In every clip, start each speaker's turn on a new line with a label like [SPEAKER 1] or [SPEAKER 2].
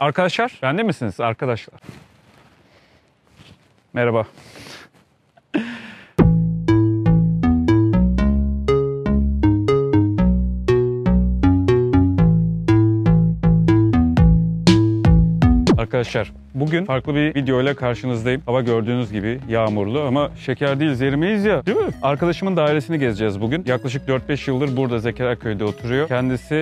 [SPEAKER 1] Arkadaşlar, bende misiniz arkadaşlar? Merhaba. Arkadaşlar, bugün farklı bir video ile karşınızdayım. Hava gördüğünüz gibi yağmurlu ama şeker değil, zerimeyiz ya. Değil mi? Arkadaşımın dairesini gezeceğiz bugün. Yaklaşık 4-5 yıldır burada Zekeraköy'de oturuyor. Kendisi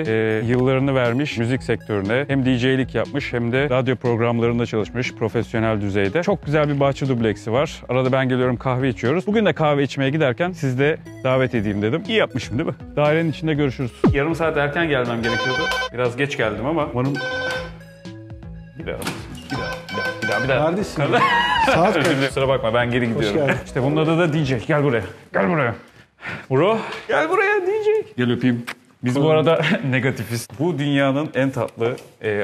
[SPEAKER 1] yıllarını vermiş müzik sektörüne. Hem DJ'lik yapmış hem de radyo programlarında çalışmış profesyonel düzeyde. Çok güzel bir bahçe dubleksi var. Arada ben geliyorum, kahve içiyoruz. Bugün de kahve içmeye giderken sizi de davet edeyim dedim. İyi yapmışım değil mi? Dairenin içinde görüşürüz. Yarım saat erken gelmem gerekiyordu. Biraz geç geldim ama umarım... Bir daha.
[SPEAKER 2] Neredesin? Saat kaç?
[SPEAKER 1] Kusura bakma, ben geri gidiyorum.
[SPEAKER 2] geldin.
[SPEAKER 1] İşte bunun adı da DJ. Gel buraya. Gel buraya. Bro. Gel buraya DJ. Gel öpeyim. Biz bu arada negatifiz. Bu dünyanın en tatlı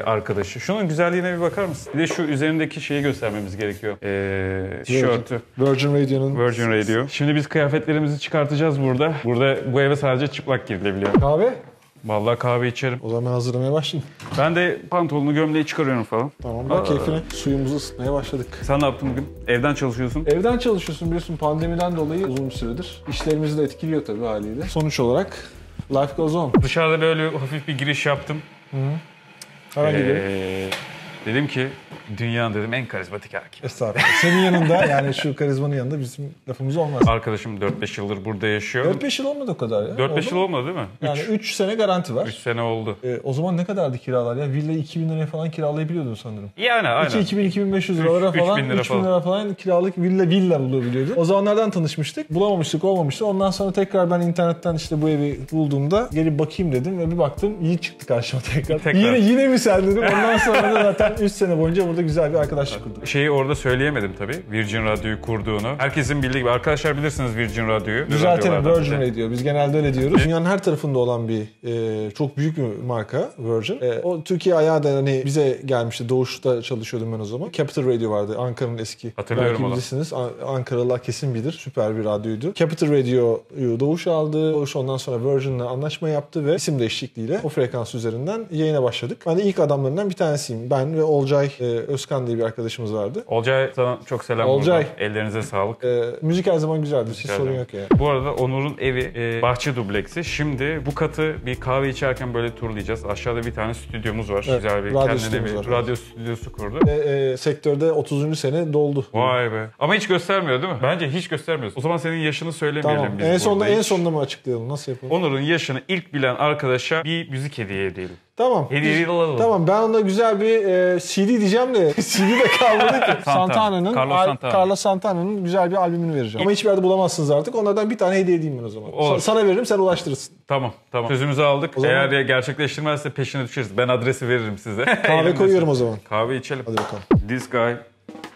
[SPEAKER 1] arkadaşı. Şunun güzelliğine bir bakar mısın? Bir de şu üzerindeki şeyi göstermemiz gerekiyor. Tişörtü.
[SPEAKER 2] Virgin Radio'nun.
[SPEAKER 1] Virgin Radio. Şimdi biz kıyafetlerimizi çıkartacağız burada. Burada bu eve sadece çıplak girilebiliyor.
[SPEAKER 2] Kahve?
[SPEAKER 1] Vallahi kahve içerim.
[SPEAKER 2] O zaman ben hazırlamaya başlayayım.
[SPEAKER 1] Ben de pantolonu, gömleği çıkarıyorum falan.
[SPEAKER 2] Tamam, bak keyfine. Suyumuzu ısıtmaya başladık.
[SPEAKER 1] Sen ne yaptın bugün? Evden çalışıyorsun.
[SPEAKER 2] Evden çalışıyorsun, biliyorsun, pandemiden dolayı uzun bir süredir. İşlerimizi de etkiliyor tabii haliyle. Sonuç olarak life goes on.
[SPEAKER 1] Dışarıda böyle hafif bir giriş yaptım.
[SPEAKER 2] Hemen gidelim.
[SPEAKER 1] Dedim ki dünyanın dedim en karizmatik erkeği.
[SPEAKER 2] Estağfurullah. Senin yanında, yani şu karizmanın yanında bizim lafımız olmaz.
[SPEAKER 1] Arkadaşım 4-5 yıldır burada yaşıyor.
[SPEAKER 2] 4-5 yıl olmadı o kadar ya.
[SPEAKER 1] 4-5 yıl olmadı değil mi?
[SPEAKER 2] Yani 3 sene garanti var.
[SPEAKER 1] 3 sene oldu.
[SPEAKER 2] O zaman ne kadardı kiralar ya? Villayı 2000 liraya falan kiralayabiliyordun sanırım.
[SPEAKER 1] Yani aynen.
[SPEAKER 2] 2000-2500 liralara falan,
[SPEAKER 1] 3000
[SPEAKER 2] lira falan kiralık villa bulabiliyordun. O zamanlardan tanışmıştık. Bulamamıştık, olmamıştı. Ondan sonra tekrar ben internetten işte bu evi bulduğumda gelip bakayım dedim ve bir baktım Yiğit çıktı karşıma tekrar. Yine mi sen dedim. Ondan sonra da zaten 3 sene boyunca burada güzel bir arkadaşlık kurduk.
[SPEAKER 1] Şeyi orada söyleyemedim tabii. Virgin Radio'yu kurduğunu. Herkesin bildiği gibi. Arkadaşlar bilirsiniz Virgin Radio'yu.
[SPEAKER 2] Düzeltelim, Virgin Radio. Biz genelde öyle diyoruz. Dünyanın her tarafında olan bir çok büyük bir marka Virgin. O Türkiye ayağı da hani bize gelmişti. Doğuş'ta çalışıyordum ben o zaman. Capital Radio vardı. Ankara'nın eski.
[SPEAKER 1] Hatırlıyorum
[SPEAKER 2] belki
[SPEAKER 1] onu.
[SPEAKER 2] bilirsiniz. Ankaralılar kesin bilir. Süper bir radyoydu. Capital Radio'yu Doğuş aldı. Doğuş ondan sonra Virgin'le anlaşma yaptı ve isim değişikliğiyle o frekans üzerinden yayına başladık. Ben de ilk adamlarından bir tanesiyim. Ben ve Olcay Özkan diye bir arkadaşımız vardı.
[SPEAKER 1] Olcay, sana çok selam.
[SPEAKER 2] Olcay.
[SPEAKER 1] Burada. Ellerinize sağlık.
[SPEAKER 2] Müzik her zaman güzeldir. Hiç sorun yok yani.
[SPEAKER 1] Bu arada Onur'un evi bahçe dubleksi. Şimdi bu katı bir kahve içerken böyle turlayacağız. Aşağıda bir tane stüdyomuz var.
[SPEAKER 2] Evet,
[SPEAKER 1] güzel bir kendine bir radyo stüdyosu kurdu.
[SPEAKER 2] Sektörde 30. sene doldu.
[SPEAKER 1] Vay be. Ama hiç göstermiyor değil mi? Bence hiç göstermiyor. O zaman senin yaşını söylemeyelim
[SPEAKER 2] tamam.
[SPEAKER 1] biz
[SPEAKER 2] En sonunda mı açıklayalım? Nasıl yapalım?
[SPEAKER 1] Onur'un yaşını ilk bilen arkadaşa bir müzik hediye edelim.
[SPEAKER 2] Tamam.
[SPEAKER 1] Hediye alalım.
[SPEAKER 2] Tamam, ben ona güzel bir CD diyeceğim de CD de kalmadı ki. Carlos Santana'nın güzel bir albümünü vereceğim. Ama hiçbir yerde bulamazsınız artık. Onlardan bir tane hediye edeyim ben o zaman. Sana veririm, sen ulaştırırsın.
[SPEAKER 1] Tamam. Sözümüzü aldık.
[SPEAKER 2] O zaman...
[SPEAKER 1] Eğer gerçekleştirmezse peşine düşeriz. Ben adresi veririm size.
[SPEAKER 2] Kahve koyuyorum o zaman.
[SPEAKER 1] Kahve içelim.
[SPEAKER 2] Hadi bakalım.
[SPEAKER 1] This guy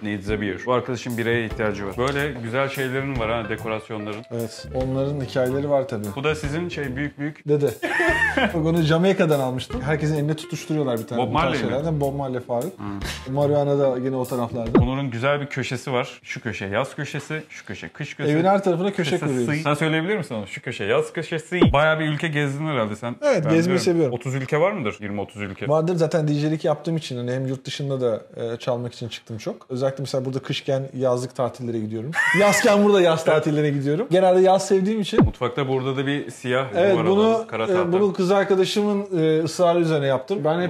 [SPEAKER 1] needs a beer. Bu arkadaşın bireye ihtiyacı var. Böyle güzel şeylerin var ha, dekorasyonların.
[SPEAKER 2] Evet. Onların hikayeleri var tabii.
[SPEAKER 1] Bu da sizin büyük.
[SPEAKER 2] Dede. Bak, onu Jamaika'dan almıştım. Herkesin eline tutuşturuyorlar bir tane.
[SPEAKER 1] Bob Marley mi?
[SPEAKER 2] Bob Marley, Faruk. Marihuana da yine o taraflarda.
[SPEAKER 1] Onur'un güzel bir köşesi var. Şu köşe yaz köşesi, şu köşe kış köşesi.
[SPEAKER 2] Evin her tarafına köşe kuruyoruz.
[SPEAKER 1] Sen söyleyebilir misin onu? Şu köşe yaz köşesi. Bayağı bir ülke gezdin herhalde sen.
[SPEAKER 2] Evet, gezmeyi seviyorum.
[SPEAKER 1] 30 ülke var mıdır? 20-30 ülke.
[SPEAKER 2] Vardır, zaten DJ'lik yaptığım için hani hem yurt dışında da çalmak için çıktım çok. Özellikle mesela burada kışken yazlık tatillere gidiyorum. Yazken burada yaz tatillerine gidiyorum. Genelde yaz sevdiğim için.
[SPEAKER 1] Mutfakta burada da bir siyah
[SPEAKER 2] evet,
[SPEAKER 1] var
[SPEAKER 2] bunu kız arkadaşımın ısrarı üzerine yaptım. Ben hep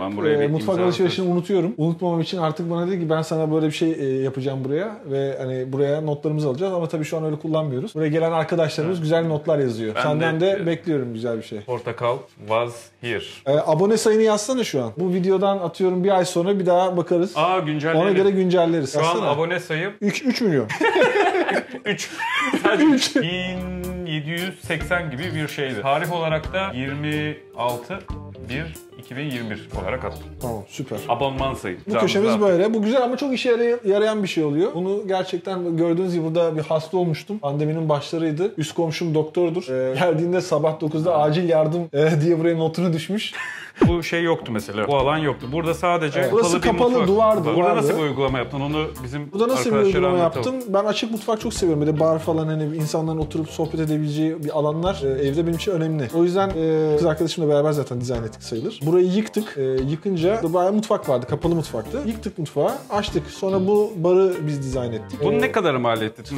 [SPEAKER 2] mutfak alışverişini unutuyorum. Unutmamam için artık bana dedi ki ben sana böyle bir şey yapacağım buraya ve hani buraya notlarımızı alacağız ama tabii şu an öyle kullanmıyoruz. Buraya gelen arkadaşlarımız güzel notlar yazıyor. Senden de bekliyorum güzel bir şey.
[SPEAKER 1] Portakal was here.
[SPEAKER 2] Abone sayını yazsana şu an. Bu videodan atıyorum bir ay sonra bir daha bakarız.
[SPEAKER 1] Güncelleyelim.
[SPEAKER 2] Ona göre güncelleriz.
[SPEAKER 1] Şu an abone sayım
[SPEAKER 2] 3 milyon.
[SPEAKER 1] 3. Sadece 1780 gibi bir şeydi. Tarih olarak da 26/1/2021 olarak attım.
[SPEAKER 2] Tamam, süper.
[SPEAKER 1] Abonman sayı.
[SPEAKER 2] Bu köşemiz böyle. Bu güzel ama çok işe yarayan bir şey oluyor. Bunu gerçekten gördüğünüz gibi burada bir hasta olmuştum. Pandeminin başlarıydı. Üst komşum doktordur. Geldiğinde sabah 9'da acil yardım diye buraya notunu düşmüş.
[SPEAKER 1] Bu şey yoktu mesela. Bu alan yoktu. Burada sadece
[SPEAKER 2] Burası kapalı duvardı.
[SPEAKER 1] Burada nasıl bir uygulama yaptın? Onu bizim
[SPEAKER 2] Burada nasıl bir
[SPEAKER 1] arkadaşlara
[SPEAKER 2] uygulama
[SPEAKER 1] anlatalım.
[SPEAKER 2] yaptım? Ben açık mutfak çok seviyorum. Böyle bar falan hani insanların oturup sohbet edebileceği bir alanlar evde benim için önemli. O yüzden kız arkadaşımla beraber zaten dizayn ettik sayılır. Burayı yıktık. Yıkınca da bayağı mutfak vardı. Kapalı mutfaktı. Yıktık mutfağı. Açtık. Sonra bu barı biz dizayn ettik.
[SPEAKER 1] Bunun ne kadar maliyeti?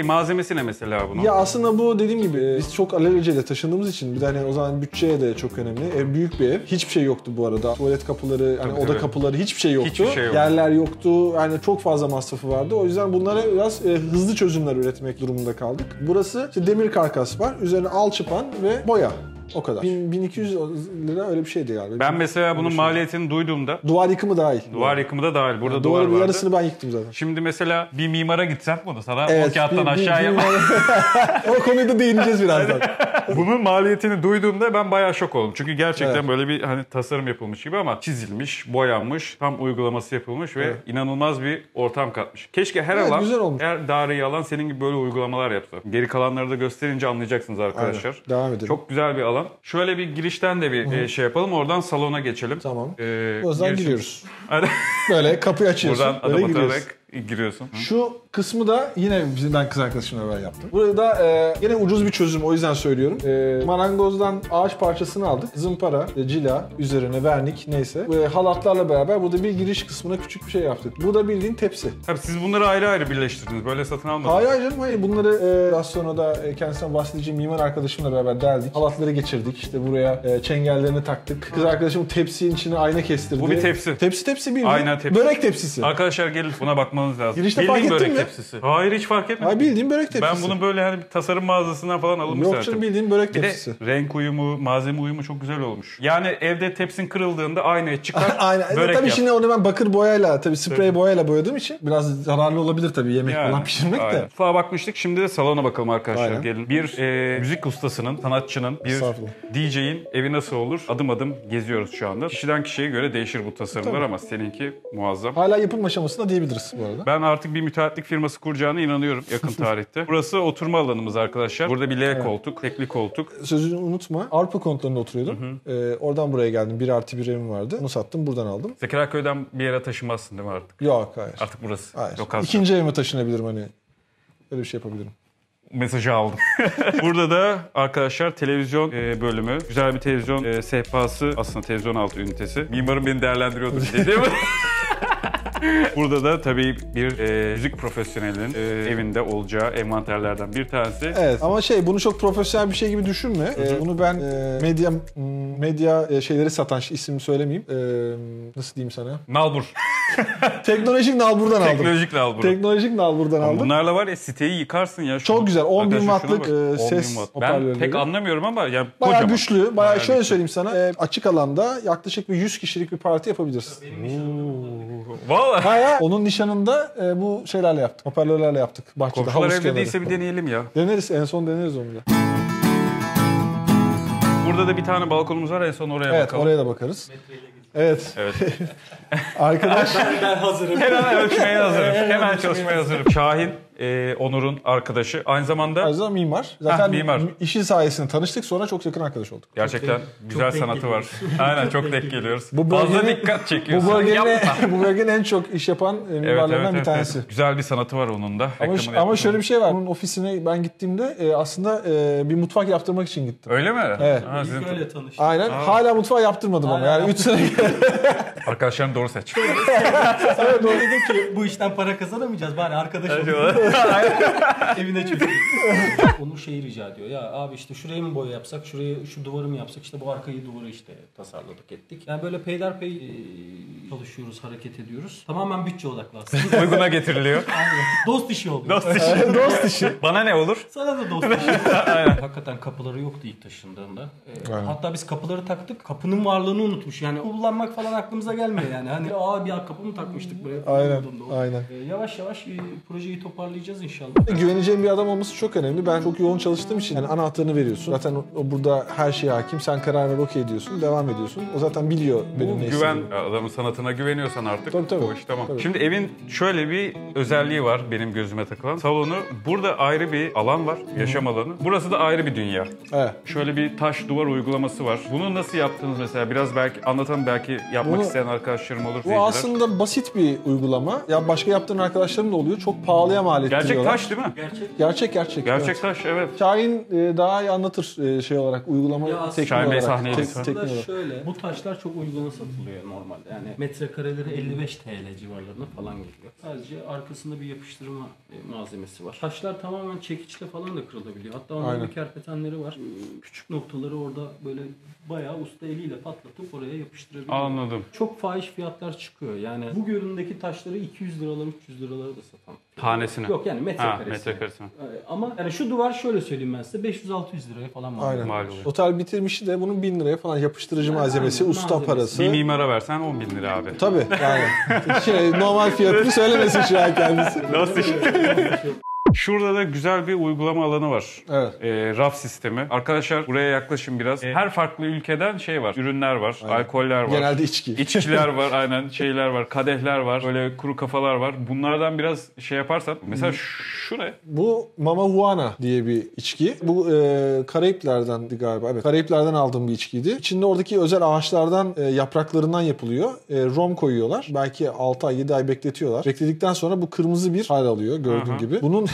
[SPEAKER 1] Malzemesi ne mesela bunun?
[SPEAKER 2] Ya aslında bu dediğim gibi biz çok alelacele taşındığımız için bir de hani o zaman bütçeye de çok önemli. Ev büyük bir ev. Hiçbir şey yoktu bu arada. Tuvalet kapıları, hani oda kapıları hiçbir şey yoktu.
[SPEAKER 1] Hiçbir şey yoktu.
[SPEAKER 2] Yerler yoktu. Yani çok fazla masrafı vardı. O yüzden bunlara biraz hızlı çözümler üretmek durumunda kaldık. Burası işte demir karkas var. Üzerine alçıpan ve boya. O kadar. 1200 lira öyle bir şeydi galiba.
[SPEAKER 1] Ben mesela bunun maliyetini duyduğumda
[SPEAKER 2] duvar yıkımı dahil.
[SPEAKER 1] Duvar yıkımı da dahil. Burada
[SPEAKER 2] yani
[SPEAKER 1] duvar vardı.
[SPEAKER 2] Yarısını ben yıktım zaten.
[SPEAKER 1] Şimdi mesela bir mimara gitsem bunu sana o kağıttan aşağıya...
[SPEAKER 2] O konuyu da değineceğiz birazdan.
[SPEAKER 1] Bunun maliyetini duyduğumda ben bayağı şok oldum. Çünkü gerçekten böyle bir hani tasarım yapılmış gibi ama çizilmiş, boyanmış, tam uygulaması yapılmış ve inanılmaz bir ortam katmış. Keşke her alan, her daireyi alan senin gibi böyle uygulamalar yapsa. Geri kalanları da gösterince anlayacaksınız arkadaşlar.
[SPEAKER 2] Aynen. Devam edelim.
[SPEAKER 1] Çok güzel bir alan. Şöyle bir girişten de bir şey yapalım. Oradan salona geçelim.
[SPEAKER 2] Tamam. O yüzden giriyoruz.
[SPEAKER 1] Hadi.
[SPEAKER 2] Böyle kapıyı açıyorsun.
[SPEAKER 1] Buradan adım atarak giriyorsun.
[SPEAKER 2] Şu kısmı da yine ben kız arkadaşımla beraber yaptım. Burada yine ucuz bir çözüm, o yüzden söylüyorum. Marangozdan ağaç parçasını aldık. Zımpara, cila, üzerine vernik neyse. Ve halatlarla beraber burada bir giriş kısmına küçük bir şey yaptık. Bu da bildiğin tepsi.
[SPEAKER 1] Tabii siz bunları ayrı ayrı birleştirdiniz. Böyle satın almadınız.
[SPEAKER 2] Hayır canım, hayır. Bunları daha sonra da kendisinden bahsedeceğim mimar arkadaşımla beraber deldik. Halatları geçirdik. İşte buraya çengellerini taktık. Kız arkadaşım tepsinin içine ayna kestirdi.
[SPEAKER 1] Bu bir tepsi.
[SPEAKER 2] Tepsi bildiğin.
[SPEAKER 1] Aynen tepsi.
[SPEAKER 2] Börek tepsisi.
[SPEAKER 1] Arkadaşlar gelin buna bakmanız lazım.
[SPEAKER 2] Girişte
[SPEAKER 1] bildiğin
[SPEAKER 2] fark ettin
[SPEAKER 1] börek
[SPEAKER 2] mi?
[SPEAKER 1] tepsisi. Hayır hiç fark etmedim.
[SPEAKER 2] Hayır, bildiğin börek tepsisi.
[SPEAKER 1] Ben bunu böyle hani bir tasarım mağazasından falan alınmış
[SPEAKER 2] Yok
[SPEAKER 1] zaten.
[SPEAKER 2] canım, bildiğin börek tepsisi.
[SPEAKER 1] Bir de renk uyumu, malzeme uyumu çok güzel olmuş. Yani evde tepsin kırıldığında aynaya çıkar,
[SPEAKER 2] Aynen.
[SPEAKER 1] börek
[SPEAKER 2] Tabii
[SPEAKER 1] yap.
[SPEAKER 2] şimdi onu ben bakır boyayla, tabii sprey boyayla boyadığım için biraz zararlı olabilir tabii yemek falan pişirmek de.
[SPEAKER 1] Mutfağa bakmıştık. Şimdi de salona bakalım arkadaşlar.
[SPEAKER 2] Aynen.
[SPEAKER 1] Gelin. Bir müzik ustasının, sanatçının, bir DJ'in evi nasıl olur? Adım adım geziyoruz şu anda. Kişiden kişiye göre değişir bu tasarımlar ama seninki muazzam.
[SPEAKER 2] Hala yapım aşamasında diyebiliriz bu arada.
[SPEAKER 1] Ben artık bir müteahhitlik firması kuracağına inanıyorum yakın tarihte. Burası oturma alanımız arkadaşlar. Burada bir L koltuk, tekli koltuk.
[SPEAKER 2] Sözünü unutma. Avrupa konutlarında oturuyordum. Oradan buraya geldim. 1+1 evim vardı. Onu sattım, buradan aldım.
[SPEAKER 1] Zekeraköy'den bir yere taşınmazsın değil mi artık?
[SPEAKER 2] Yok, hayır.
[SPEAKER 1] Artık burası.
[SPEAKER 2] Hayır.
[SPEAKER 1] Lokasyon.
[SPEAKER 2] İkinci evime taşınabilirim hani. Öyle bir şey yapabilirim.
[SPEAKER 1] Mesajı aldım. Burada da arkadaşlar televizyon bölümü. Güzel bir televizyon sehpası. Aslında televizyon altı ünitesi. Mimarım beni değerlendiriyordu değil mi? Burada da tabii bir müzik profesyonelinin evinde olacağı envanterlerden bir tanesi.
[SPEAKER 2] Evet ama bunu çok profesyonel bir şey gibi düşünme. Bunu ben medya şeyleri satan, ismini söylemeyeyim. Nasıl diyeyim sana?
[SPEAKER 1] Nalbur.
[SPEAKER 2] Teknolojik nalburdan aldım.
[SPEAKER 1] Teknolojik nalbur.
[SPEAKER 2] Teknolojik nalburdan aldım.
[SPEAKER 1] Bunlarla var ya siteyi yıkarsın ya.
[SPEAKER 2] Çok güzel. 10.000 wattlık
[SPEAKER 1] 10.000
[SPEAKER 2] ses
[SPEAKER 1] hoparlörleri. Ben pek anlamıyorum ama yani
[SPEAKER 2] bayağı
[SPEAKER 1] kocaman.
[SPEAKER 2] güçlü. Bayağı şöyle söyleyeyim sana. Açık alanda yaklaşık bir 100 kişilik bir parti yapabilirsin.
[SPEAKER 1] Vallahi.
[SPEAKER 2] Onun nişanında bu şeylerle yaptık. Hoparlörlerle yaptık. Bahçede,
[SPEAKER 1] komşular
[SPEAKER 2] havuz
[SPEAKER 1] evde
[SPEAKER 2] kenarı.
[SPEAKER 1] değilse bir deneyelim ya.
[SPEAKER 2] Deneriz. En son deneriz onu da.
[SPEAKER 1] Burada da bir tane balkonumuz var. En son oraya
[SPEAKER 2] evet,
[SPEAKER 1] bakalım.
[SPEAKER 2] oraya da bakarız. Evet.
[SPEAKER 1] Evet.
[SPEAKER 2] Arkadaş.
[SPEAKER 3] Ben hazırım.
[SPEAKER 1] Hemen ölçmeye hazırım. Hemen çalışmaya hazırım. Şahin, Onur'un arkadaşı. Aynı zamanda
[SPEAKER 2] Ayrıca mimar. Zaten
[SPEAKER 1] mimar.
[SPEAKER 2] işin sayesinde tanıştık, sonra çok yakın arkadaş olduk.
[SPEAKER 1] gerçekten güzel
[SPEAKER 3] denk
[SPEAKER 1] sanatı var. Aynen çok denk geliyoruz.
[SPEAKER 2] Bu
[SPEAKER 1] Fazla
[SPEAKER 2] bölgenin-
[SPEAKER 1] dikkat çekiyorsun.
[SPEAKER 2] Bu bölgenin en çok iş yapan mimarlarından bir tanesi.
[SPEAKER 1] evet. Güzel bir sanatı var onun da.
[SPEAKER 2] Ama şöyle bir şey var. Onun ofisine ben gittiğimde aslında bir mutfak yaptırmak için gittim.
[SPEAKER 1] Öyle mi?
[SPEAKER 2] Evet.
[SPEAKER 1] Ha, sizin...
[SPEAKER 3] İlk öyle tanıştık.
[SPEAKER 2] Aynen. Hala mutfağı yaptırmadım ama. Yani 3 sene
[SPEAKER 1] Arkadaşlarını doğru seç.
[SPEAKER 3] Sonra doğru dedik ki bu işten para kazanamayacağız. Bari arkadaş olalım. Evine çocuk. Onur rica ediyor. Ya abi işte şuraya mı boya yapsak, şuraya şu duvarı mı yapsak, işte bu arkayı duvarı işte tasarladık ettik. Yani böyle peyderpey çalışıyoruz, hareket ediyoruz. Tamamen bütçe odaklı aslında.
[SPEAKER 1] Uyguna getiriliyor.
[SPEAKER 3] Aynen. Dost işi oldu.
[SPEAKER 1] Dost işi.
[SPEAKER 2] dost işi.
[SPEAKER 1] Bana ne olur?
[SPEAKER 3] Sana da dost işi. Hakikaten kapıları yoktu ilk taşındığında. Hatta biz kapıları taktık. Kapının varlığını unutmuş. Yani kullanmak falan aklımıza gelmiyor yani. Hani bir kapı mı takmıştık buraya?
[SPEAKER 2] Aynen. Aynen.
[SPEAKER 3] Yavaş yavaş projeyi toparlayacağız inşallah.
[SPEAKER 2] Güveneceğin bir adam olması çok önemli. Ben çok yoğun çalıştığım için yani anahtarını veriyorsun. Zaten o burada her şeye hakim. Sen karar ver, okey diyorsun. Devam ediyorsun. O zaten biliyor benim ne
[SPEAKER 1] Güven
[SPEAKER 2] istediğimi.
[SPEAKER 1] adamın sanatını ustasına güveniyorsan artık
[SPEAKER 2] Tabii.
[SPEAKER 1] o iş tamam.
[SPEAKER 2] Tabii.
[SPEAKER 1] Şimdi evin şöyle bir özelliği var benim gözüme takılan. Salonu, burada ayrı bir alan var, yaşam alanı. Burası da ayrı bir dünya.
[SPEAKER 2] Evet.
[SPEAKER 1] Şöyle bir taş duvar uygulaması var. Bunu nasıl yaptınız mesela? Biraz belki anlatalım, belki yapmak isteyen arkadaşlarım olur.
[SPEAKER 2] Bu aslında basit bir uygulama. Ya başka yaptığın arkadaşlarım da oluyor. Çok pahalıya mal ettiriyorlar.
[SPEAKER 1] Gerçek taş değil mi?
[SPEAKER 3] Gerçek.
[SPEAKER 2] Gerçek.
[SPEAKER 1] Gerçek
[SPEAKER 2] Evet.
[SPEAKER 1] taş, evet.
[SPEAKER 2] Şahin daha iyi anlatır şey olarak, uygulama
[SPEAKER 3] Ya
[SPEAKER 2] teknik
[SPEAKER 1] Şahin Bey
[SPEAKER 2] olarak.
[SPEAKER 1] sahneye lütfen.
[SPEAKER 2] teknik
[SPEAKER 3] Aslında
[SPEAKER 2] olarak.
[SPEAKER 3] şöyle, bu taşlar çok uyguna satılıyor normalde. Yani metrekareleri 55 TL civarlarına falan geliyor. Sadece arkasında bir yapıştırma malzemesi var. Taşlar tamamen çekiçle falan da kırılabiliyor. Hatta onların
[SPEAKER 2] Aynen.
[SPEAKER 3] bir kerpetenleri var. Küçük noktaları orada böyle bayağı usta eliyle patlatıp oraya yapıştırabiliyor.
[SPEAKER 1] Anladım.
[SPEAKER 3] Çok fahiş fiyatlar çıkıyor. Yani bu göründeki taşları 200 liralar, 300 liralara da satan.
[SPEAKER 1] Tanesini.
[SPEAKER 3] Yok yani metrekaresi.
[SPEAKER 1] Metrekaresini.
[SPEAKER 3] Ama yani şu duvar şöyle söyleyeyim ben size 500-600 liraya falan mal.
[SPEAKER 2] Aynen.
[SPEAKER 1] Mal oluyor.
[SPEAKER 2] Otel bitirmişi de bunun 1000 liraya falan yapıştırıcı malzemesi,
[SPEAKER 3] aynen,
[SPEAKER 2] usta
[SPEAKER 3] malzemesi.
[SPEAKER 2] parası.
[SPEAKER 1] Bir mimara versen 10.000 lira abi.
[SPEAKER 2] Tabii yani. Normal fiyatını söylemesin şu an kendisi.
[SPEAKER 1] Nasıl iş? Şurada da güzel bir uygulama alanı var.
[SPEAKER 2] Evet.
[SPEAKER 1] Raf sistemi. Arkadaşlar buraya yaklaşın biraz. Her farklı ülkeden şey var. Ürünler var.
[SPEAKER 2] Aynen.
[SPEAKER 1] Alkoller var.
[SPEAKER 2] Genelde içki.
[SPEAKER 1] İçkiler var, aynen, şeyler var, kadehler var, böyle kuru kafalar var. Bunlardan biraz şey yaparsan, mesela şu ne?
[SPEAKER 2] Bu Mama Juana diye bir içki. Bu Karayipler'dendi galiba. Evet, Karayipler'den aldığım bir içkiydi. İçinde oradaki özel ağaçlardan, yapraklarından yapılıyor. Rom koyuyorlar. Belki 6 ay, 7 ay bekletiyorlar. Bekledikten sonra bu kırmızı bir hal alıyor gördüğün gibi. Bunun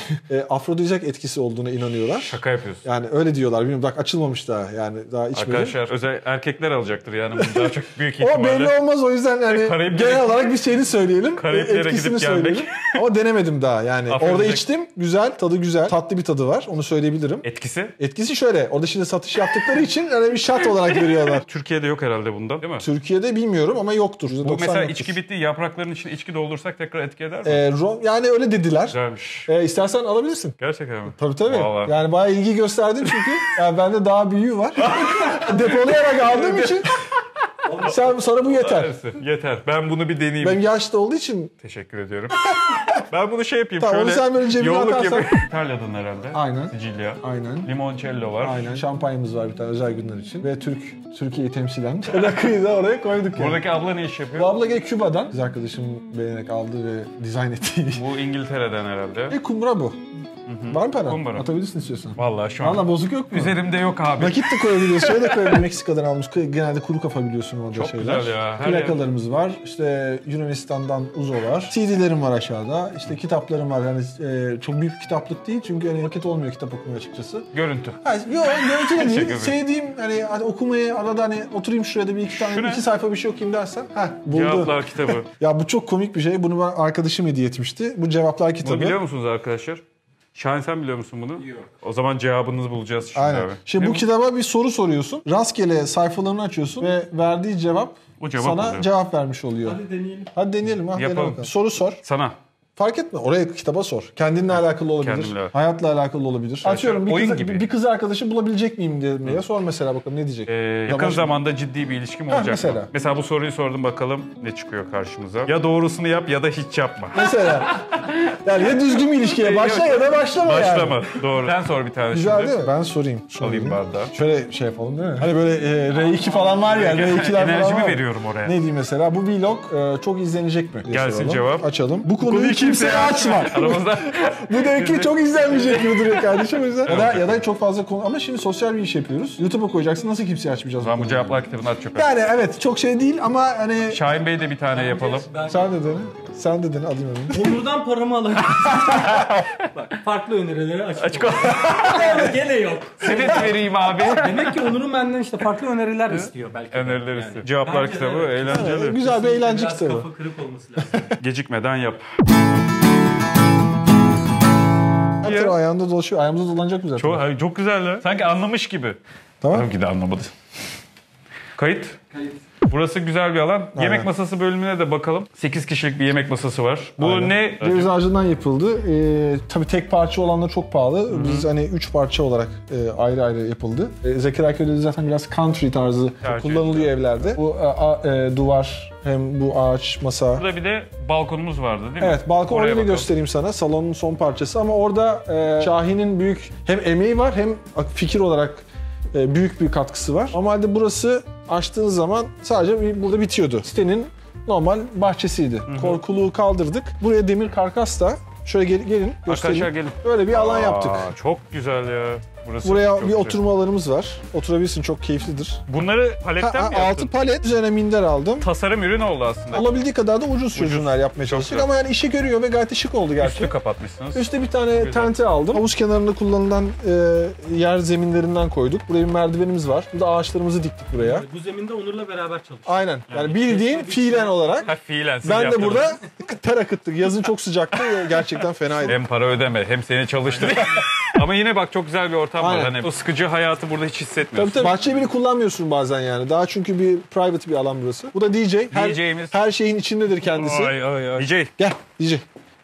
[SPEAKER 2] afrodizyak etkisi olduğuna inanıyorlar.
[SPEAKER 1] Şaka yapıyorsun.
[SPEAKER 2] Yani öyle diyorlar. Bilmiyorum, bak açılmamış daha. Yani daha içmedim.
[SPEAKER 1] Arkadaşlar özel erkekler alacaktır yani bunu daha çok büyük
[SPEAKER 2] O
[SPEAKER 1] ihtimalle.
[SPEAKER 2] belli olmaz, o yüzden yani
[SPEAKER 1] Karayiplere-
[SPEAKER 2] genel olarak bir şeyini söyleyelim.
[SPEAKER 1] Karayiplere
[SPEAKER 2] Etkisini
[SPEAKER 1] gidip gelmek.
[SPEAKER 2] söyleyelim. Ama denemedim daha yani.
[SPEAKER 1] Afrodizyak.
[SPEAKER 2] Orada içtim. Güzel, tadı güzel. Tatlı bir tadı var. Onu söyleyebilirim.
[SPEAKER 1] Etkisi?
[SPEAKER 2] Etkisi şöyle. Orada şimdi satış yaptıkları için öyle bir şat olarak veriyorlar.
[SPEAKER 1] Türkiye'de yok herhalde bundan, değil mi?
[SPEAKER 2] Türkiye'de bilmiyorum ama yoktur.
[SPEAKER 1] Bu
[SPEAKER 2] %90
[SPEAKER 1] mesela
[SPEAKER 2] yoktur.
[SPEAKER 1] içki bitti, yaprakların içine içki doldursak tekrar etki eder mi?
[SPEAKER 2] Yani öyle dediler.
[SPEAKER 1] Güzelmiş.
[SPEAKER 2] İstersen alabilirsin.
[SPEAKER 1] Gerçekten mi?
[SPEAKER 2] Tabii.
[SPEAKER 1] Vallahi.
[SPEAKER 2] Yani bayağı ilgi gösterdim çünkü. Yani bende daha büyüğü var. Depolayarak aldığım için sana bu yeter.
[SPEAKER 1] Yeter. Ben bunu bir deneyeyim.
[SPEAKER 2] Benim yaşta olduğu için.
[SPEAKER 1] Teşekkür ediyorum. Ben bunu şey yapayım,
[SPEAKER 2] Tamam,
[SPEAKER 1] şöyle
[SPEAKER 2] onu sen böyle cebine
[SPEAKER 1] yolluk
[SPEAKER 2] atarsan.
[SPEAKER 1] yapayım. İtalya'dan herhalde.
[SPEAKER 2] Aynen.
[SPEAKER 1] Sicilya.
[SPEAKER 2] Aynen.
[SPEAKER 1] Limoncello var.
[SPEAKER 2] Aynen. Şampanyamız var bir tane özel günler için. Ve Türkiye'yi temsilen. Rakıyı da oraya koyduk yani.
[SPEAKER 1] Buradaki abla ne iş yapıyor?
[SPEAKER 2] Bu abla gel Küba'dan. Kız arkadaşım beğenerek aldı ve dizayn etti.
[SPEAKER 1] Bu İngiltere'den herhalde.
[SPEAKER 2] Kumra bu. Var mı para?
[SPEAKER 1] Kumbara.
[SPEAKER 2] Atabilirsin istiyorsan.
[SPEAKER 1] Vallahi şu an
[SPEAKER 2] Valla bozuk yok mu?
[SPEAKER 1] üzerimde yok abi.
[SPEAKER 2] Nakit de koyabiliyorsun. Şöyle de koyabiliyorsun. Meksika'dan almış. Genelde kuru kafa biliyorsun orada
[SPEAKER 1] Çok
[SPEAKER 2] şeyler.
[SPEAKER 1] güzel ya. Her
[SPEAKER 2] Plakalarımız var. İşte Yunanistan'dan Uzo var. CD'lerim var aşağıda. İşte kitaplarım var. Yani çok büyük bir kitaplık değil. Çünkü hani vakit olmuyor kitap okumaya açıkçası.
[SPEAKER 1] Görüntü.
[SPEAKER 2] Yok, görüntü de değil.
[SPEAKER 1] Şaka
[SPEAKER 2] Sevdiğim hani okumayı arada hani oturayım şuraya da bir iki tane
[SPEAKER 1] Şu ne?
[SPEAKER 2] 2 sayfa bir şey okuyayım dersen. Buldu.
[SPEAKER 1] Cevaplar kitabı.
[SPEAKER 2] Ya bu çok komik bir şey. Bunu bana arkadaşım hediye etmişti. Bu cevaplar kitabı.
[SPEAKER 1] Bunu biliyor musunuz arkadaşlar? Şahin, sen biliyor musun bunu?
[SPEAKER 3] Yok.
[SPEAKER 1] O zaman cevabınızı bulacağız şimdi
[SPEAKER 2] Aynen.
[SPEAKER 1] abi.
[SPEAKER 2] Şimdi
[SPEAKER 1] Ne
[SPEAKER 2] bu kitaba bir soru soruyorsun. Rastgele sayfalarını açıyorsun ve verdiği cevap
[SPEAKER 1] O cevap
[SPEAKER 2] sana
[SPEAKER 1] oluyor.
[SPEAKER 2] cevap vermiş oluyor.
[SPEAKER 3] Hadi deneyelim.
[SPEAKER 2] Hadi deneyelim. Dene
[SPEAKER 1] Yapalım.
[SPEAKER 2] bakalım. Soru sor.
[SPEAKER 1] Sana.
[SPEAKER 2] Fark etme. Oraya kitaba sor. Kendinle alakalı olabilir.
[SPEAKER 1] Kendimle.
[SPEAKER 2] Hayatla alakalı olabilir. Atıyorum
[SPEAKER 1] oyun gibi.
[SPEAKER 2] bir kız arkadaşı bulabilecek miyim diye sor mesela, bakalım ne diyecek.
[SPEAKER 1] Yakın
[SPEAKER 2] Yavaş-
[SPEAKER 1] zamanda ciddi bir ilişkim olacak
[SPEAKER 2] mesela.
[SPEAKER 1] mı? Mesela bu soruyu sordum, bakalım ne çıkıyor karşımıza. Ya doğrusunu yap ya da hiç yapma.
[SPEAKER 2] Mesela. Yani ya düzgün bir ilişkiye başla ya da başlama yani.
[SPEAKER 1] Başlama. Doğru. Sen sor bir tane
[SPEAKER 2] Güzel
[SPEAKER 1] şimdi.
[SPEAKER 2] değil mi? Ben sorayım.
[SPEAKER 1] Alayım bardağı.
[SPEAKER 2] Şöyle şey yapalım değil mi? Hani böyle R2 falan var ya. R2'ler falan
[SPEAKER 1] Enerjimi
[SPEAKER 2] var.
[SPEAKER 1] veriyorum oraya.
[SPEAKER 2] Ne diyeyim mesela? Bu vlog çok izlenecek mi? diye
[SPEAKER 1] Gelsin
[SPEAKER 2] soralım.
[SPEAKER 1] cevap.
[SPEAKER 2] Açalım. Bu konuyu kimseye açma.
[SPEAKER 1] Aramızda.
[SPEAKER 2] Bu belki çok izlenmeyecek gibi duruyor kardeşim o yüzden. Ya da çok fazla konu. Ama şimdi sosyal bir iş yapıyoruz. YouTube'a koyacaksın. Nasıl kimseye açmayacağız?
[SPEAKER 1] Ben bu
[SPEAKER 2] konuyu?
[SPEAKER 1] cevaplar kitabını aç çok az.
[SPEAKER 2] Yani evet, çok şey değil ama hani...
[SPEAKER 1] Şahin Bey de bir tane yapalım.
[SPEAKER 2] Sen de dene. Sen de dene. Alayım onu.
[SPEAKER 3] Onur'dan paramı alayım. Bak, farklı önerileri açık. Gene yok.
[SPEAKER 1] Senet vereyim abi.
[SPEAKER 3] Demek ki Onur'un benden işte farklı öneriler istiyor belki.
[SPEAKER 1] Öneriler
[SPEAKER 3] Yani.
[SPEAKER 1] istiyor. Cevaplar
[SPEAKER 3] Bence de
[SPEAKER 1] kitabı
[SPEAKER 3] evet.
[SPEAKER 1] eğlenceli.
[SPEAKER 2] Güzel bir eğlence
[SPEAKER 3] Biraz
[SPEAKER 2] kitabı.
[SPEAKER 3] kafa kırık olması lazım.
[SPEAKER 1] Gecikmeden yap.
[SPEAKER 2] Hatta ayağında dolaşıyor. Ayağımıza dolanacak mı zaten?
[SPEAKER 1] Çok güzel ya. Sanki anlamış gibi.
[SPEAKER 2] Tamam.
[SPEAKER 1] Tabii ki de anlamadı. Kayıt. Burası güzel bir alan. Yemek masası bölümüne de bakalım. 8 kişilik bir yemek masası var. Bu
[SPEAKER 2] Aynen.
[SPEAKER 1] ne?
[SPEAKER 2] Ceviz ağacından yapıldı. Tabii tek parça olanlar çok pahalı. Biz hani 3 parça olarak ayrı ayrı yapıldı. Zekeraköy'de zaten biraz country tarzı
[SPEAKER 1] Tercih
[SPEAKER 2] kullanılıyor evlerde. Bu duvar hem bu ağaç masa.
[SPEAKER 1] Burada bir de balkonumuz vardı değil mi?
[SPEAKER 2] Evet, balkon
[SPEAKER 1] Oraya
[SPEAKER 2] orayı da
[SPEAKER 1] bakalım.
[SPEAKER 2] göstereyim sana. Salonun son parçası ama orada Şahin'in büyük hem emeği var hem fikir olarak büyük bir katkısı var. Normalde burası açtığınız zaman sadece burada bitiyordu. Sitenin normal bahçesiydi. Korkuluğu kaldırdık. Buraya demir karkasla şöyle gelin göstereyim.
[SPEAKER 1] Arkadaşlar gelin.
[SPEAKER 2] Böyle bir alan yaptık.
[SPEAKER 1] Çok güzel ya. Burası
[SPEAKER 2] Buraya
[SPEAKER 1] çok
[SPEAKER 2] bir
[SPEAKER 1] güzel.
[SPEAKER 2] oturma alanımız var. Oturabilirsin, çok keyiflidir.
[SPEAKER 1] Bunları paletten mi yaptın?
[SPEAKER 2] 6 palet, üzerine minder aldım.
[SPEAKER 1] Tasarım ürünü oldu aslında.
[SPEAKER 2] Olabildiği kadar da ucuz çözümler yapmaya çalıştık
[SPEAKER 1] güzel.
[SPEAKER 2] ama yani işi görüyor ve gayet de şık oldu gerçekten.
[SPEAKER 1] Üstü kapatmışsınız.
[SPEAKER 2] Üstte bir tane tente aldım. Havuz kenarında kullanılan yer zeminlerinden koyduk. Buraya bir merdivenimiz var. Burada ağaçlarımızı diktik buraya.
[SPEAKER 3] Bu zeminde Onur'la beraber çalıştık.
[SPEAKER 2] Aynen. Yani bildiğin fiilen olarak.
[SPEAKER 1] Ha, fiilen siz
[SPEAKER 2] Ben de
[SPEAKER 1] yaptınız.
[SPEAKER 2] burada ter akıttık. Yazın çok sıcaktı. Gerçekten fenaydı.
[SPEAKER 1] Hem para ödeme hem seni çalıştır. Ama yine bak çok güzel bir ortam var.
[SPEAKER 2] Aynen.
[SPEAKER 1] Hani o sıkıcı hayatı burada hiç hissetmiyorsun.
[SPEAKER 2] Tabii. Bahçeyi bile kullanmıyorsun bazen yani. Daha çünkü bir private bir alan burası. Bu da DJ.
[SPEAKER 1] DJ'miz.
[SPEAKER 2] Her şeyin içindedir kendisi.
[SPEAKER 1] Ay. DJ.
[SPEAKER 2] Gel DJ.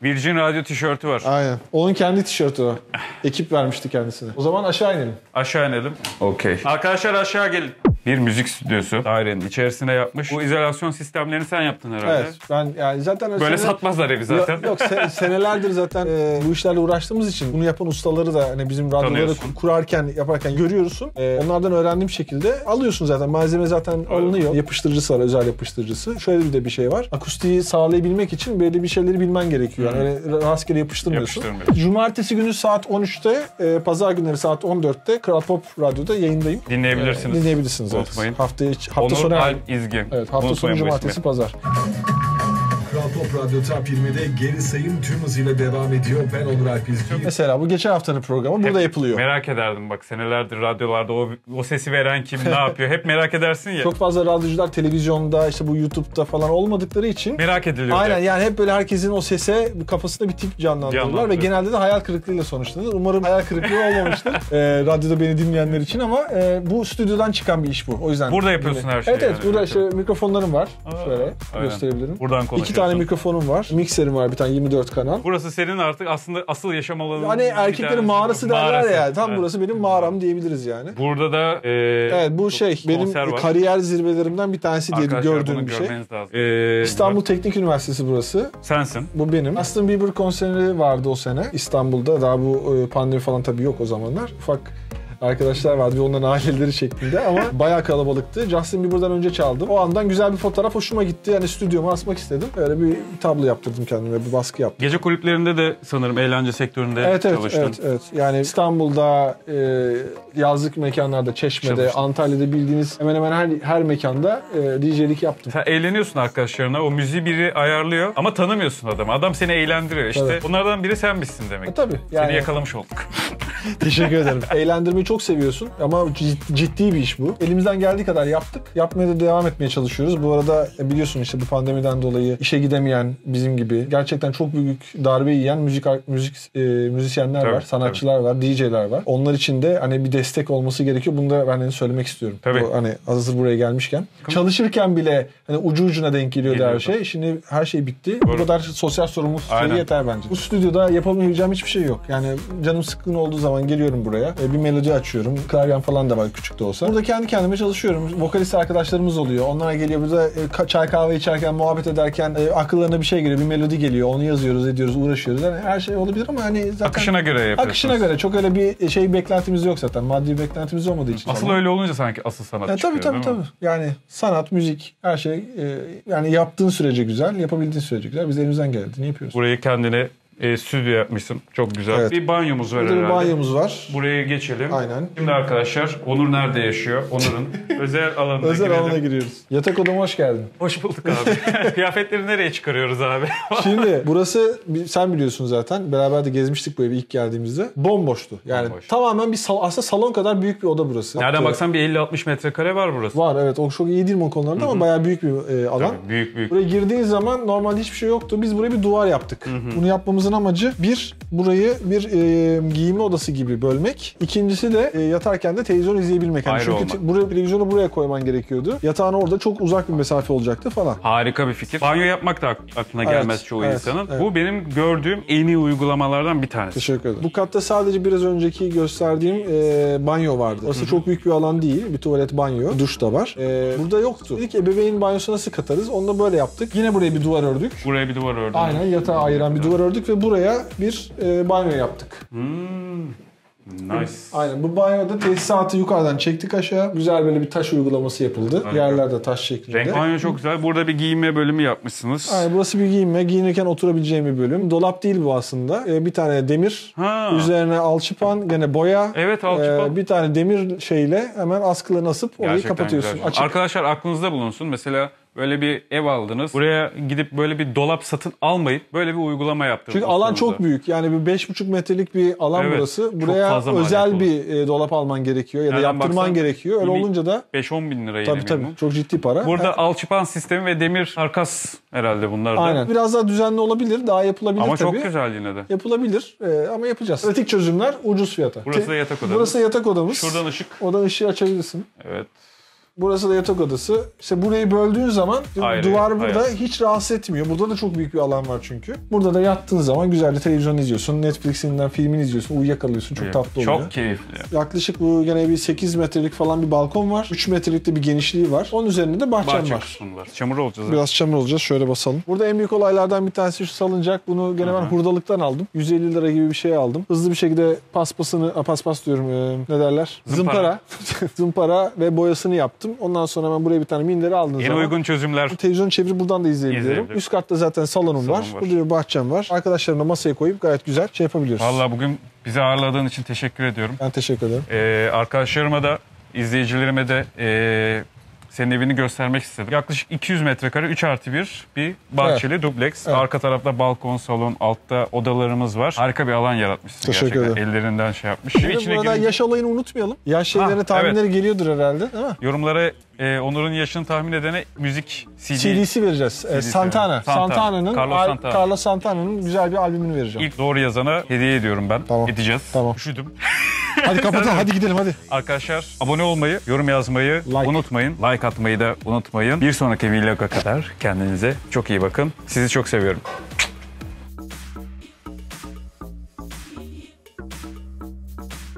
[SPEAKER 1] Virgin Radio tişörtü var.
[SPEAKER 2] Aynen. Onun kendi tişörtü o. Ekip vermişti kendisine. O zaman aşağı inelim.
[SPEAKER 1] Aşağı inelim. Okey. Arkadaşlar aşağı gelin. Bir müzik stüdyosu dairenin içerisine yapmış. Bu izolasyon sistemlerini sen yaptın herhalde.
[SPEAKER 2] Evet. Ben yani zaten
[SPEAKER 1] Böyle satmazlar evi zaten.
[SPEAKER 2] Yok senelerdir zaten bu işlerle uğraştığımız için bunu yapan ustaları da hani bizim radyoları
[SPEAKER 1] Tanıyorsun.
[SPEAKER 2] kurarken yaparken görüyorsun. Onlardan öğrendiğim şekilde alıyorsun zaten. Malzeme zaten alınıyor. Yapıştırıcısı var, özel yapıştırıcısı. Şöyle bir de bir şey var. Akustiği sağlayabilmek için belli bir şeyleri bilmen gerekiyor. Yani öyle rastgele yapıştırmıyorsun. Cumartesi günü saat 13'te, pazar günleri saat 14'te Kral Pop Radyo'da yayındayım.
[SPEAKER 1] Dinleyebilirsiniz.
[SPEAKER 2] Dinleyebilirsiniz.
[SPEAKER 1] Unutmayın.
[SPEAKER 2] Hafta
[SPEAKER 1] Onur
[SPEAKER 2] sonu
[SPEAKER 1] Alp İzgin.
[SPEAKER 2] Evet, hafta
[SPEAKER 1] Unutmayın
[SPEAKER 2] sonu
[SPEAKER 1] bu
[SPEAKER 2] cumartesi
[SPEAKER 1] ismi.
[SPEAKER 2] pazar.
[SPEAKER 4] Kral Pop Radyo Top 20'de geri sayım tüm hızıyla devam ediyor. Ben Onur Alp İzgin.
[SPEAKER 2] Mesela bu geçen haftanın programı burada yapılıyor.
[SPEAKER 1] Merak ederdim bak senelerdir radyolarda o sesi veren kim ne yapıyor hep merak edersin ya.
[SPEAKER 2] Çok fazla radyocular televizyonda işte bu YouTube'da falan olmadıkları için
[SPEAKER 1] merak ediliyor.
[SPEAKER 2] aynen yani hep böyle herkesin o sese kafasında bir tip canlandırırlar ve genelde de hayal kırıklığıyla sonuçlanır. Umarım hayal kırıklığı olmamıştır radyoda beni dinleyenler için ama bu stüdyodan çıkan bir iş bu. O yüzden
[SPEAKER 1] Burada yapıyorsun her şeyi.
[SPEAKER 2] Evet
[SPEAKER 1] yani.
[SPEAKER 2] burada işte mikrofonlarım var. Şöyle
[SPEAKER 1] aynen.
[SPEAKER 2] gösterebilirim.
[SPEAKER 1] Buradan
[SPEAKER 2] 2
[SPEAKER 1] konuşuyorsun.
[SPEAKER 2] tane mikrofonum var. Mikserim var bir tane 24 kanal.
[SPEAKER 1] Burası senin artık aslında asıl yaşam alanın.
[SPEAKER 2] Hani erkeklerin mağarası derler ya. Tam
[SPEAKER 1] Evet.
[SPEAKER 2] burası benim mağaram diyebiliriz yani.
[SPEAKER 1] Burada da
[SPEAKER 2] Evet bu şey benim
[SPEAKER 1] konser var.
[SPEAKER 2] kariyer zirvelerimden bir tanesi diye
[SPEAKER 1] Arkadaşlar
[SPEAKER 2] gördüğüm
[SPEAKER 1] bunu
[SPEAKER 2] bir şey.
[SPEAKER 1] görmeniz lazım.
[SPEAKER 2] İstanbul Teknik Üniversitesi burası.
[SPEAKER 1] Sensin.
[SPEAKER 2] Bu benim. Justin Bieber konseri vardı o sene İstanbul'da. Daha bu pandemi falan tabii yok o zamanlar. Ufak arkadaşlar vardı ve onların aileleri şeklinde ama bayağı kalabalıktı. Justin Bieber'dan önce çaldım. O andan güzel bir fotoğraf hoşuma gitti. Yani stüdyoma asmak istedim. Öyle bir tablo yaptırdım kendime, bir baskı yaptım.
[SPEAKER 1] Gece kulüplerinde de sanırım eğlence sektöründe çalıştın.
[SPEAKER 2] Evet. Yani İstanbul'da, yazlık mekanlarda, Çeşme'de,
[SPEAKER 1] Çalıştın.
[SPEAKER 2] Antalya'da bildiğiniz hemen hemen her mekanda DJ'lik yaptım.
[SPEAKER 1] Sen eğleniyorsun arkadaşlarına. O müziği biri ayarlıyor ama tanımıyorsun adamı. Adam seni eğlendiriyor. İşte
[SPEAKER 2] Evet.
[SPEAKER 1] bunlardan biri sen misin demek.
[SPEAKER 2] Tabii. Yani,
[SPEAKER 1] Seni yakalamış olduk.
[SPEAKER 2] teşekkür ederim. Eğlendirmeyi çok seviyorsun ama ciddi bir iş bu. Elimizden geldiği kadar yaptık. Yapmaya da devam etmeye çalışıyoruz. Bu arada biliyorsun işte bu pandemiden dolayı işe gidemeyen bizim gibi gerçekten çok büyük darbe yiyen müzisyenler
[SPEAKER 1] Tabii,
[SPEAKER 2] var, sanatçılar var, DJ'ler var. Onlar için de hani bir destek olması gerekiyor. Bunu da ben hani söylemek istiyorum.
[SPEAKER 1] Tabii.
[SPEAKER 2] Bu, hani hazır buraya gelmişken. Çalışırken bile hani ucu ucuna denk geliyordu her şey. Şimdi her şey bitti.
[SPEAKER 1] Doğru.
[SPEAKER 2] Bu kadar sosyal sorumluluk
[SPEAKER 1] Aynen.
[SPEAKER 2] yeter bence. Bu stüdyoda yapamayacağım hiçbir şey yok. Yani canım sıkkın olduğu zaman geliyorum buraya. Bir melodi açıyorum. Klavyem falan da var küçük de olsa. Burada kendi kendime çalışıyorum. Vokalist arkadaşlarımız oluyor. Onlar geliyor burada çay kahve içerken, muhabbet ederken akıllarına bir şey geliyor. Bir melodi geliyor. Onu yazıyoruz, ediyoruz, uğraşıyoruz. Yani her şey olabilir ama hani zaten...
[SPEAKER 1] Akışına göre yapıyorsunuz.
[SPEAKER 2] Akışına göre. Çok öyle bir şey beklentimiz yok zaten. Maddi bir beklentimiz olmadığı için.
[SPEAKER 1] Asıl öyle olunca sanki asıl sanat
[SPEAKER 2] Yani
[SPEAKER 1] çıkıyor
[SPEAKER 2] tabii.
[SPEAKER 1] değil mi?
[SPEAKER 2] Yani sanat, müzik, her şey yani yaptığın sürece güzel, yapabildiğin sürece güzel. Biz elimizden geldiğini yapıyoruz.
[SPEAKER 1] Burayı kendine stüdyo yapmışsın. Çok güzel.
[SPEAKER 2] Evet.
[SPEAKER 1] Bir banyomuz var
[SPEAKER 2] Burada bir
[SPEAKER 1] herhalde.
[SPEAKER 2] banyomuz var.
[SPEAKER 1] Buraya geçelim.
[SPEAKER 2] Aynen.
[SPEAKER 1] Şimdi arkadaşlar Onur nerede yaşıyor? Onur'un özel alanına
[SPEAKER 2] Özel
[SPEAKER 1] girelim.
[SPEAKER 2] alana giriyoruz. Yatak odama hoş geldin.
[SPEAKER 1] Hoş bulduk abi. Kıyafetleri nereye çıkarıyoruz abi?
[SPEAKER 2] Şimdi burası sen biliyorsun zaten. Beraber de gezmiştik bu evi ilk geldiğimizde. Bomboştu. Yani
[SPEAKER 1] Bomboş.
[SPEAKER 2] tamamen bir aslında salon kadar büyük bir oda burası.
[SPEAKER 1] Nereden baksan bir 50-60 metrekare var burası.
[SPEAKER 2] Var evet. O çok iyi değil mi o konularda ama bayağı büyük bir alan.
[SPEAKER 1] Tabii, büyük.
[SPEAKER 2] Buraya girdiğin zaman normalde hiçbir şey yoktu. Biz buraya bir duvar yaptık. Bunu yapmamızın amacı burayı bir giyinme odası gibi bölmek. İkincisi de yatarken de televizyon izleyebilmek. Yani
[SPEAKER 1] Ayrı
[SPEAKER 2] çünkü televizyonu buraya koyman gerekiyordu. Yatağın orada çok uzak bir mesafe olacaktı falan.
[SPEAKER 1] Harika bir fikir. Banyo yapmak da aklına gelmez çoğu insanın.
[SPEAKER 2] evet.
[SPEAKER 1] Bu benim gördüğüm en iyi uygulamalardan bir tanesi.
[SPEAKER 2] Teşekkür ederim. Bu katta sadece biraz önceki gösterdiğim banyo vardı. Orası çok büyük bir alan değil. Bir tuvalet, banyo, duş da var. Burada yoktu. Dedik ebeveyn banyosu nasıl katarız? Onu da böyle yaptık. Yine buraya bir duvar ördük.
[SPEAKER 1] Buraya bir duvar ördüm.
[SPEAKER 2] Aynen yatağı ayıran bir duvar ördük ve buraya bir banyo yaptık.
[SPEAKER 1] Nice.
[SPEAKER 2] Aynen, bu banyoda tesisatı yukarıdan çektik aşağı. Güzel böyle bir taş uygulaması yapıldı.
[SPEAKER 1] Harika.
[SPEAKER 2] Yerlerde taş şeklinde.
[SPEAKER 1] Renk banyo çok güzel. Burada bir giyinme bölümü yapmışsınız.
[SPEAKER 2] Aynen, burası bir giyinme. Giyinirken oturabileceğim bir bölüm. Dolap değil bu aslında. Bir tane demir.
[SPEAKER 1] Ha.
[SPEAKER 2] Üzerine alçıpan, gene boya.
[SPEAKER 1] Evet, alçıpan.
[SPEAKER 2] Bir tane demir şeyle hemen askılarını asıp orayı
[SPEAKER 1] Gerçekten
[SPEAKER 2] kapatıyorsun.
[SPEAKER 1] güzel.
[SPEAKER 2] Açık.
[SPEAKER 1] Arkadaşlar aklınızda bulunsun. Mesela böyle bir ev aldınız. Buraya gidip böyle bir dolap satın almayıp böyle bir uygulama yaptınız.
[SPEAKER 2] Çünkü alan çok büyük. Yani bir 5,5 metrelik bir alan
[SPEAKER 1] Evet,
[SPEAKER 2] burası.
[SPEAKER 1] çok
[SPEAKER 2] Buraya
[SPEAKER 1] fazla maliyet
[SPEAKER 2] özel
[SPEAKER 1] olur.
[SPEAKER 2] bir dolap alman gerekiyor ya da
[SPEAKER 1] Nereden
[SPEAKER 2] yaptırman
[SPEAKER 1] baksan
[SPEAKER 2] gerekiyor. Öyle
[SPEAKER 1] yine
[SPEAKER 2] olunca da
[SPEAKER 1] 5-10 bin lira yine
[SPEAKER 2] tabii
[SPEAKER 1] minimum.
[SPEAKER 2] çok ciddi para.
[SPEAKER 1] Burada alçıpan sistemi ve demir karkas herhalde bunlar da.
[SPEAKER 2] Aynen. Biraz daha düzenli olabilir. Daha yapılabilir
[SPEAKER 1] Ama
[SPEAKER 2] tabii.
[SPEAKER 1] çok güzel yine de.
[SPEAKER 2] Yapılabilir ama yapacağız. Pratik çözümler, ucuz fiyata.
[SPEAKER 1] Burası da yatak odamız.
[SPEAKER 2] Burası da yatak odamız.
[SPEAKER 1] Şuradan ışık.
[SPEAKER 2] Oradan ışığı açabilirsin.
[SPEAKER 1] Evet.
[SPEAKER 2] Burası da yatak odası. İşte burayı böldüğün zaman
[SPEAKER 1] Ayrı,
[SPEAKER 2] duvar burada
[SPEAKER 1] ayrı.
[SPEAKER 2] hiç rahatsız etmiyor. Burada da çok büyük bir alan var çünkü. Burada da yattığın zaman güzel de televizyon izliyorsun. Netflix'inden filmini izliyorsun. Uyuyakalıyorsun. Çok tatlı oluyor.
[SPEAKER 1] Çok keyifli.
[SPEAKER 2] Yaklaşık bu gene bir 8 metrelik falan bir balkon var. 3 metrelik de bir genişliği var. Onun üzerinde de bahçem
[SPEAKER 1] Bahçe
[SPEAKER 2] var.
[SPEAKER 1] kısmı var. Çamur olacağız.
[SPEAKER 2] Biraz çamur olacağız. Şöyle basalım. Burada en büyük olaylardan bir tanesi şu salıncak. Bunu gene ben hurdalıktan aldım. 150 lira gibi bir şey aldım. Hızlı bir şekilde paspas diyorum. Ne derler?
[SPEAKER 1] Zımpara.
[SPEAKER 2] Zımpara ve boyasını yaptım. Ondan sonra ben buraya bir tane minderi aldığım
[SPEAKER 1] Yeni
[SPEAKER 2] zaman
[SPEAKER 1] uygun çözümler.
[SPEAKER 2] televizyon çevirip buradan da izleyebiliyorum.
[SPEAKER 1] İzleyebilirim.
[SPEAKER 2] Üst katta zaten salonum var.
[SPEAKER 1] Salon var.
[SPEAKER 2] Burada bir bahçem var. Arkadaşlarımla masaya koyup gayet güzel şey yapabiliyoruz.
[SPEAKER 1] Vallahi bugün bizi ağırladığın için teşekkür ediyorum.
[SPEAKER 2] Ben teşekkür ederim.
[SPEAKER 1] Arkadaşlarıma da, izleyicilerime de senin evini göstermek istedim. Yaklaşık 200 metrekare 3+1 bir bahçeli dubleks.
[SPEAKER 2] Evet.
[SPEAKER 1] Arka tarafta balkon, salon, altta odalarımız var. Harika bir alan yaratmışsın
[SPEAKER 2] Teşekkür
[SPEAKER 1] gerçekten.
[SPEAKER 2] ederim.
[SPEAKER 1] Ellerinden şey yapmış.
[SPEAKER 2] Bir de
[SPEAKER 1] İçine
[SPEAKER 2] burada
[SPEAKER 1] girince
[SPEAKER 2] yaş olayını unutmayalım. Yaş şeylerine tahminleri geliyordur herhalde değil mi?
[SPEAKER 1] yorumlara Onur'un yaşını tahmin edene müzik
[SPEAKER 2] CD'si vereceğiz. Santana. Santana'nın
[SPEAKER 1] Carlos
[SPEAKER 2] Santana'nın güzel bir albümünü vereceğim.
[SPEAKER 1] İlk doğru yazana hediye ediyorum ben.
[SPEAKER 2] Tamam.
[SPEAKER 1] Edeceğiz.
[SPEAKER 2] Tamam.
[SPEAKER 1] Üşüdüm.
[SPEAKER 2] Hadi kapatalım, hadi gidelim hadi.
[SPEAKER 1] Arkadaşlar abone olmayı, yorum yazmayı unutmayın. Like atmayı da unutmayın. Bir sonraki vloga kadar kendinize çok iyi bakın. Sizi çok seviyorum.